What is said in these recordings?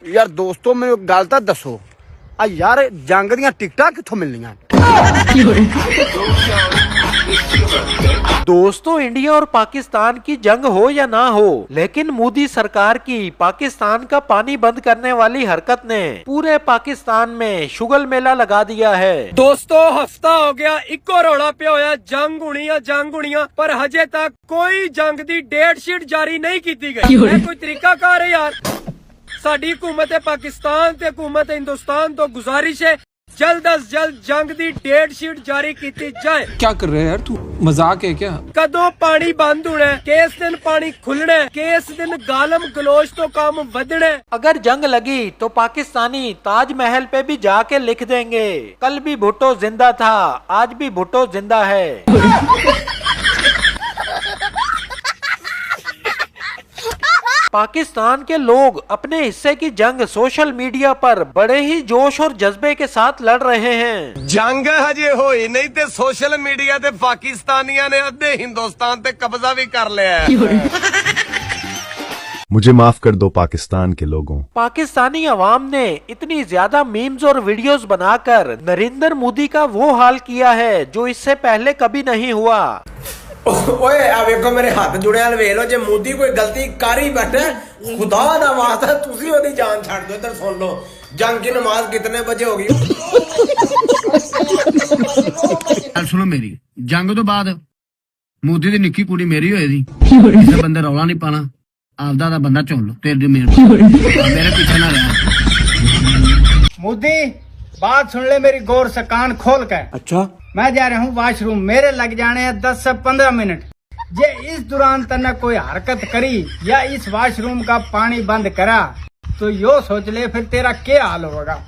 ਯਾਰ ਦੋਸਤੋ ਮੈਨੂੰ ਇੱਕ ਗੱਲ ਤਾਂ ਦੱਸੋ ਆ ਯਾਰ ਜੰਗ ਦੀਆਂ ਟਿਕਟਾਂ ਕਿੱਥੋਂ ਮਿਲਣੀਆਂ? दोस्तों, इंडिया और पाकिस्तान की जंग हो या ना हो, लेकिन मोदी सरकार की पाकिस्तान का पानी बंद करने वाली हरकत ने पूरे पाकिस्तान में शुगल मेला लगा दिया है। दोस्तों, हफ्ता हो गया इको रौला पे होया जंग होनी पर हजे तक कोई जंग दी डेट शीट जारी नहीं की गई। कोई तरीका कार है यार। साडी हुकूमत पाकिस्तान ते हुकूमत हिंदुस्तान तो गुजारिश है जल्द अज जल्द जंग दी डेट शीट जारी की जाए। क्या कर रहे हैं यार, तू मजाक है क्या? कदों पानी बंद होना है, किस दिन पानी खुलना है, किस दिन गालम गलोच तो काम वधना है। अगर जंग लगी तो पाकिस्तानी ताजमहल पे भी जाके लिख देंगे, कल भी भुट्टो जिंदा था, आज भी भुट्टो जिंदा है। पाकिस्तान के लोग अपने हिस्से की जंग सोशल मीडिया पर बड़े ही जोश और जज्बे के साथ लड़ रहे हैं। जंग हजे होई नहीं ते सोशल मीडिया ते पाकिस्तानियां ने अद्धे हिंदुस्तान ते कब्जा भी कर लिया है। मुझे माफ कर दो पाकिस्तान के लोगों। पाकिस्तानी अवाम ने इतनी ज्यादा मीम्स और वीडियोस बनाकर नरेंद्र मोदी का वो हाल किया है जो इससे पहले कभी नहीं हुआ। ओए आ वेखो मेरे हाथ जुड़े हाल वेख लो, जे मोदी कोई गलती कर ही बैठे खुदा दा वास्ता तुसी ओदी जान छड़ दो। इधर सुन लो, जंग की नमाज कितने बजे होगी? सुनो मेरी, जंग तो बाद मोदी दी निक्की कुड़ी मेरी होए दी, इसे बंदे रौला नहीं पाना, आपदा दा बंदा चुन लो, तेरे मेरे पीछे ना रहा। मोदी बात सुन ले मेरी गौर से, कान खोल कर। अच्छा, मैं जा रहा हूँ वॉशरूम, मेरे लग जाने हैं 10 से 15 मिनट। जे इस दौरान तने कोई हरकत करी या इस वॉशरूम का पानी बंद करा तो यो सोच ले फिर तेरा क्या हाल होगा।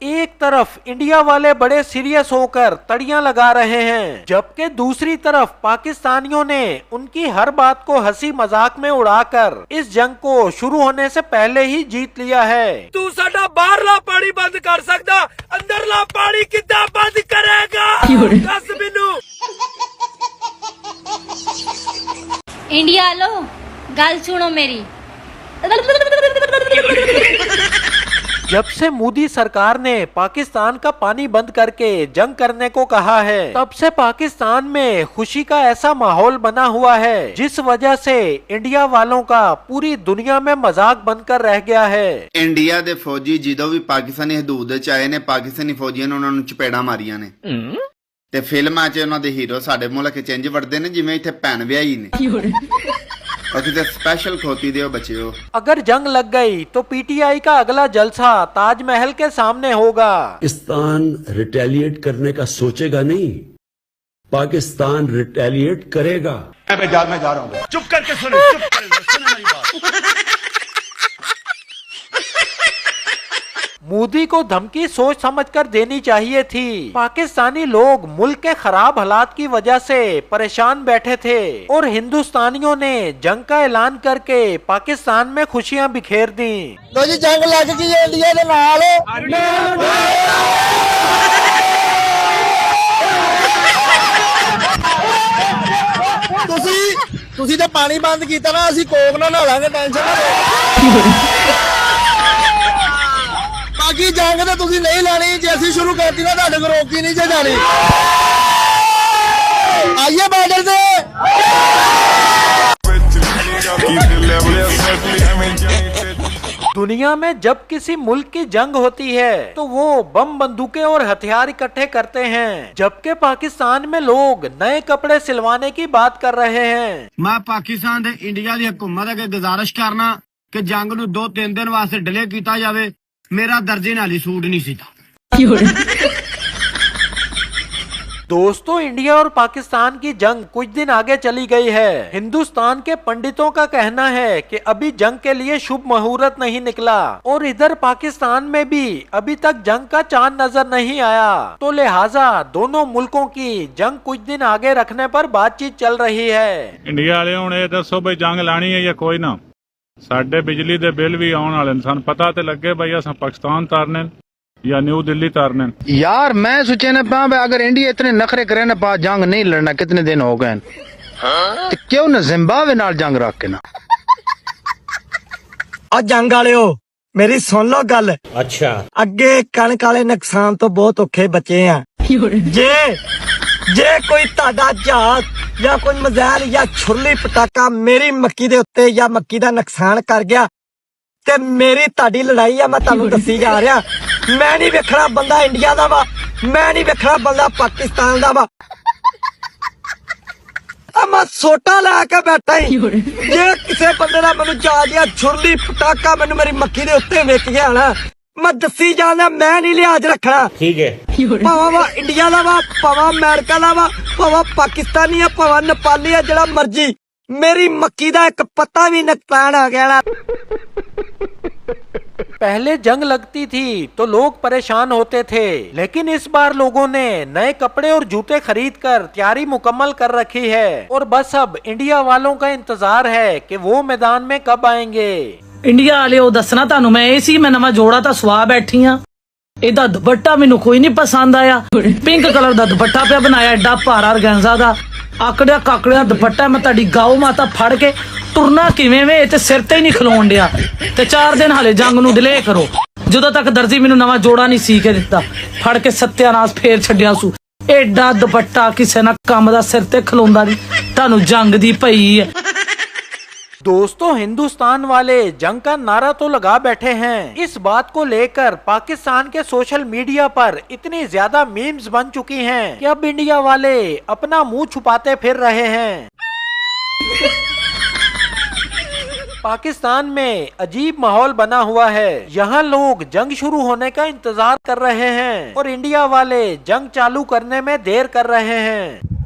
एक तरफ इंडिया वाले बड़े सीरियस होकर तड़ियां लगा रहे हैं, जबकि दूसरी तरफ पाकिस्तानियों ने उनकी हर बात को हंसी मजाक में उड़ाकर इस जंग को शुरू होने से पहले ही जीत लिया है। तू साडा बाहरला पानी बंद कर सकदा, अंदरला पानी किद्दां बंद करेगा? दस मैनू। इंडिया लो गल सुनो मेरी। जब से मोदी सरकार ने पाकिस्तान का पानी बंद करके जंग करने को कहा है, तब से पाकिस्तान में खुशी का ऐसा माहौल बना हुआ है जिस वजह से इंडिया वालों का पूरी दुनिया में मजाक बनकर रह गया है। इंडिया दे फौजी ਜਦੋਂ ਵੀ ਪਾਕਿਸਤਾਨੀ ਹਦੂਦ ਚ ਆਏ ਨੇ, ਪਾਕਿਸਤਾਨੀ ਫੌਜੀਆਂ ਨੇ ਉਹਨਾਂ ਨੂੰ ਚਪੇੜਾਂ ਮਾਰੀਆਂ ਨੇ ਤੇ ਫਿਲਮਾਂ 'ਚ ਉਹਨਾਂ ਦੇ ਹੀਰੋ ਸਾਡੇ ਮੁਲਕ 'ਚ ਇੰਜ ਵੜਦੇ ਨੇ ਜਿਵੇਂ ਇੱਥੇ ਭੈਣ ਵਿਆਹੀ ਨੇ। स्पेशल खोती दे बच्चे। अगर जंग लग गई तो पीटीआई का अगला जलसा ताजमहल के सामने होगा। पाकिस्तान रिटेलिएट करने का सोचेगा नहीं, पाकिस्तान रिटेलिएट करेगा। मैं जा रहा हूँ। चुप करके सुनो, चुप करके सुनो मेरी बात। मोदी को धमकी सोच समझकर देनी चाहिए थी। पाकिस्तानी लोग मुल्क के खराब हालात की वजह से परेशान बैठे थे और हिंदुस्तानियों ने जंग का ऐलान करके पाकिस्तान में खुशियां बिखेर दी। तो जी जंग लग गई है इंडिया दे नाल। तुसी ते पानी बंद कीता ना, असी कोक ना नहालांगे, टेंशन ना लो। बाकी जंग तो तुसी नहीं लानी, जैसी शुरू करती ना तुहाडे को रोकी नहीं जानी। आइए बॉर्डर से। दुनिया में जब किसी मुल्क की जंग होती है तो वो बम बंदूकें और हथियार इकट्ठे करते हैं, जबकि पाकिस्तान में लोग नए कपड़े सिलवाने की बात कर रहे हैं। मैं पाकिस्तान दे इंडिया दी हुकूमत अगे गुजारिश करना कि जंग नूं 2-3 दिन वास्ते डिले कीता जावे। मेरा दर्जे नाल ही सूट नहीं सीता। दोस्तों, इंडिया और पाकिस्तान की जंग कुछ दिन आगे चली गई है। हिंदुस्तान के पंडितों का कहना है कि अभी जंग के लिए शुभ मुहूर्त नहीं निकला और इधर पाकिस्तान में भी अभी तक जंग का चांद नजर नहीं आया, तो लिहाजा दोनों मुल्कों की जंग कुछ दिन आगे रखने पर बातचीत चल रही है। इंडिया वाले हुण ये दसो भाई जंग लानी है या कोई ना? साडे बिजली दे बिल भी आने वाले, सन पता ते लगे भाई असां पाकिस्तान तारने या न्यू दिल्ली तारने। यार मैं सोचे ना पा अगर इंडिया इतने नखरे करे ना पा जंग नहीं लड़ना, कितने दिन हो गए तो क्यों ना जिम्बाब्वे नाल जंग रख के ना ਆ ਜੰਗ ਵਾਲਿਓ ਮੇਰੀ ਸੁਣ ਲਓ ਗੱਲ। अच्छा ਅੱਗੇ ਕਣਕ ਵਾਲੇ ਨੁਕਸਾਨ ਤੋਂ ਬਹੁਤ ਔਖੇ ਬਚੇ ਆ। ਜੇ ਕੋਈ ਤੁਹਾਡਾ ਜਹਾਜ਼ ਜਾਂ ਕੋਈ ਮਜ਼ਾਇਲ ਜਾਂ ਛੁਰਲੀ ਪਟਾਕਾ ਮੇਰੀ ਮੱਕੀ ਦੇ ਉੱਤੇ ਜਾਂ ਮੱਕੀ ਦਾ ਨੁਕਸਾਨ ਕਰ ਗਿਆ ਤੇ ਮੇਰੀ ਤੁਹਾਡੀ ਲੜਾਈ ਆ, ਮੈਂ ਤੁਹਾਨੂੰ ਦੱਸੀ ਜਾ ਰਿਹਾ। ਮੈਂ ਨਹੀਂ ਵੇਖਣਾ ਬੰਦਾ ਇੰਡੀਆ ਦਾ ਵਾ, ਮੈਂ ਨਹੀਂ ਵੇਖਣਾ ਬੰਦਾ ਪਾਕਿਸਤਾਨ ਦਾ ਵਾ। ਮੈਂ ਸੋਟਾ ਲੈ ਕੇ ਬੈਠਾ ਹੀ। ਜੇ ਕਿਸੇ ਬੰਦੇ ਦਾ ਮੈਨੂੰ ਜਹਾਜ਼ ਜਾਂ ਛੁਰਲੀ ਪਟਾਕਾ ਮੈਨੂੰ ਮੇਰੀ ਮੱਕੀ ਦੇ ਉੱਤੇ ਵਿਕ ਗਿਆ ਨਾ, ਮੈਂ ਦੱਸੀ ਜਾਣਾ, ਮੈਂ ਨਹੀਂ ਲਿਹਾਜ਼ ਰੱਖਣਾ। ठीक है ਭਾਵਾਂ ਵਾ ਇੰਡੀਆ ਦਾ ਵਾ, ਭਾਵਾਂ ਅਮਰੀਕਾ ਦਾ ਵਾ, ਭਾਵਾਂ ਪਾਕਿਸਤਾਨੀ ਆ, ਭਾਵਾਂ ਨੇਪਾਲੀ ਆ, ਜਿਹੜਾ ਮਰਜੀ, ਮੇਰੀ ਮੱਕੀ ਦਾ ਇੱਕ ਪੱਤਾ ਵੀ ਨੁਕਸਾਨ ਆ ਗਿਆ ਨਾ। पहले जंग लगती थी तो लोग परेशान होते थे, लेकिन इस बार लोगों ने नए कपड़े और जूते खरीद कर तैयारी मुकम्मल कर रखी है और बस अब इंडिया वालों का इंतजार है कि वो मैदान में कब आएंगे। ਇੰਡੀਆ ਵਾਲਿਓ ਦੱਸਣਾ ਤੁਹਾਨੂੰ ਮੈਂ ਇਹ ਸੀ, ਮੈਂ ਨਵਾਂ ਜੋੜਾ ਤਾਂ ਸਵਾ ਬੈਠੀ ਆ। ਇਹਦਾ ਦੁਪੱਟਾ ਮੈਨੂੰ ਕੋਈ ਨਹੀਂ ਪਸੰਦ ਆਇਆ। ਪਿੰਕ ਕਲਰ ਦਾ ਦੁਪੱਟਾ ਪਿਆ ਬਣਾਇਆ, ਐਡਾ ਭਾਰਾ ਔਰਗੈਂਜ਼ਾ ਦਾ ਆਕੜਿਆ ਕਾਕੜਿਆ ਦੁਪੱਟਾ। ਮੈਂ ਤੁਹਾਡੀ ਗਾਉ ਮਾਤਾ ਫੜ ਕੇ ਤੁਰਨਾ ਕਿਵੇਂ ਵੇ, ਤੇ ਸਿਰ ਤੇ ਹੀ ਨਹੀਂ ਖਲੋਣ ਡਿਆ। ਤੇ 4 ਦਿਨ ਹਾਲੇ ਜੰਗ ਨੂੰ ਡਿਲੇ ਕਰੋ, ਜਦੋਂ ਤੱਕ ਦਰਜੀ ਮੈਨੂੰ ਨਵਾਂ ਜੋੜਾ ਨਹੀਂ ਸੀ ਕੇ ਦਿੱਤਾ। ਫੜ ਕੇ ਸੱਤਿਆਨਾਸ਼ ਫੇਰ ਛੱਡਿਆ ਸੂ। ਐਡਾ ਦੁਪੱਟਾ ਕਿਸੇ ਨਾ ਕੰਮ ਦਾ, ਸਿਰ ਤੇ ਖਲੋਂਦਾ ਨਹੀਂ। ਤੁਹਾਨੂੰ ਜੰਗ ਦੀ ਪਈ ਹੈ। दोस्तों हिंदुस्तान वाले जंग का नारा तो लगा बैठे हैं। इस बात को लेकर पाकिस्तान के सोशल मीडिया पर इतनी ज्यादा मीम्स बन चुकी हैं कि अब इंडिया वाले अपना मुंह छुपाते फिर रहे हैं। पाकिस्तान में अजीब माहौल बना हुआ है। यहाँ लोग जंग शुरू होने का इंतजार कर रहे हैं और इंडिया वाले जंग चालू करने में देर कर रहे हैं।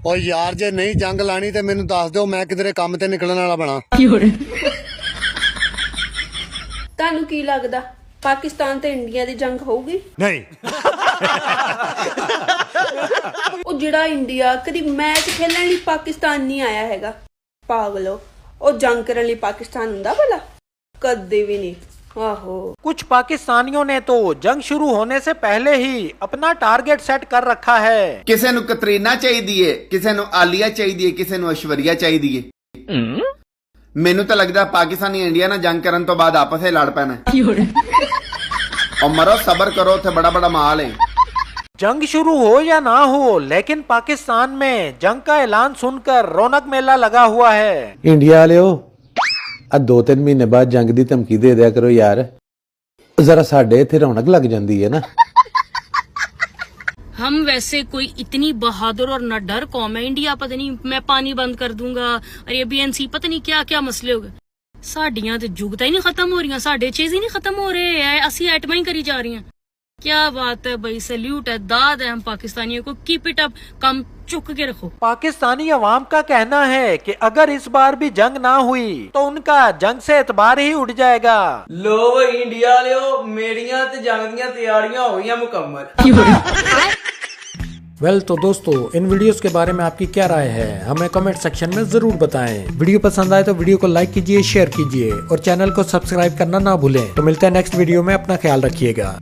ਓ ਯਾਰ ਜੇ ਨਹੀਂ ਜੰਗ ਲਾਣੀ ਤੇ ਮੈਨੂੰ ਦੱਸ ਦਿਓ, ਮੈਂ ਕਿਧਰੇ ਕੰਮ ਤੇ ਨਿਕਲਣ ਵਾਲਾ ਬਣਾ। ਤੁਹਾਨੂੰ ਕੀ ਲੱਗਦਾ ਪਾਕਿਸਤਾਨ ਤੇ ਇੰਡੀਆ ਦੀ ਜੰਗ ਹੋਊਗੀ? ਨਹੀਂ। ਉਹ ਜਿਹੜਾ ਇੰਡੀਆ ਕਦੀ ਮੈਚ ਖੇਲਣ ਲਈ ਪਾਕਿਸਤਾਨ ਨਹੀਂ ਆਇਆ ਹੈਗਾ, ਪਾਗਲੋ। ਉਹ ਜੰਗ ਕਰਨ ਲਈ ਪਾਕਿਸਤਾਨ ਹੁੰਦਾ ਭਲਾ? ਕਦੇ ਵੀ ਨਹੀਂ। कुछ पाकिस्तानियों ने तो जंग शुरू होने से पहले ही अपना टारगेट सेट कर रखा है। ਕਿਸੇ ਨੂੰ ਕਤਰੀਨਾ ਚਾਹੀਦੀ ਏ, ਕਿਸੇ ਨੂੰ ਆਲੀਆ ਚਾਹੀਦੀ ਏ, ਕਿਸੇ ਨੂੰ ਐਸ਼ਵਰੀਆ ਚਾਹੀਦੀ ਏ। ਮੈਨੂੰ ਤਾਂ ਲੱਗਦਾ ਪਾਕਿਸਤਾਨੀ ਇੰਡੀਆ ਨਾਲ ਜੰਗ ਕਰਨ ਤੋਂ ਬਾਅਦ ਆਪਸ ਵਿੱਚ ਲੜ ਪੈਣਾ। और मरो सबर करो, थे बड़ा बड़ा माल है। जंग शुरू हो या ना हो, लेकिन पाकिस्तान में जंग का ऐलान सुनकर रौनक मेला लगा हुआ है। इंडिया वाले हो, 2-3 ਮਹੀਨੇ ਬਾਅਦ ਜੰਗ ਦੀ ਧਮਕੀ ਦੇ ਦਿਆ ਕਰੋ ਯਾਰ, ਜ਼ਰਾ ਸਾਡੇ ਇੱਥੇ ਰੌਣਕ ਲੱਗ ਜਾਂਦੀ ਹੈ ਨਾ। हम वैसे कोई इतनी बहादुर और न डर कौम है। इंडिया पता नहीं मैं पानी बंद कर दूंगा, अरेबियन सी, पता नहीं क्या क्या मसले हो गए। साडियां ते जुगता ही नहीं खत्म हो रही, साडे चीज ही नहीं खत्म हो रहे हैं, असी एटमा ही करी जा रही हैं। क्या बात है भाई, सैल्यूट है, दाद है हम पाकिस्तानियों को। कीप इट अप, कम चुक के रखो। पाकिस्तानी अवाम का कहना है कि अगर इस बार भी जंग ना हुई तो उनका जंग से एतबार ही उठ जाएगा। लो इंडिया लियो, मेरियां ते जंग दियां तैयारियां हो गईयां मुकम्मल। वेल तो दोस्तों, इन वीडियोस के बारे में आपकी क्या राय है, हमें कमेंट सेक्शन में जरूर बताएं। वीडियो पसंद आए तो वीडियो को लाइक कीजिए, शेयर कीजिए और चैनल को सब्सक्राइब करना ना भूलें। तो मिलते हैं नेक्स्ट वीडियो में, अपना ख्याल रखिएगा।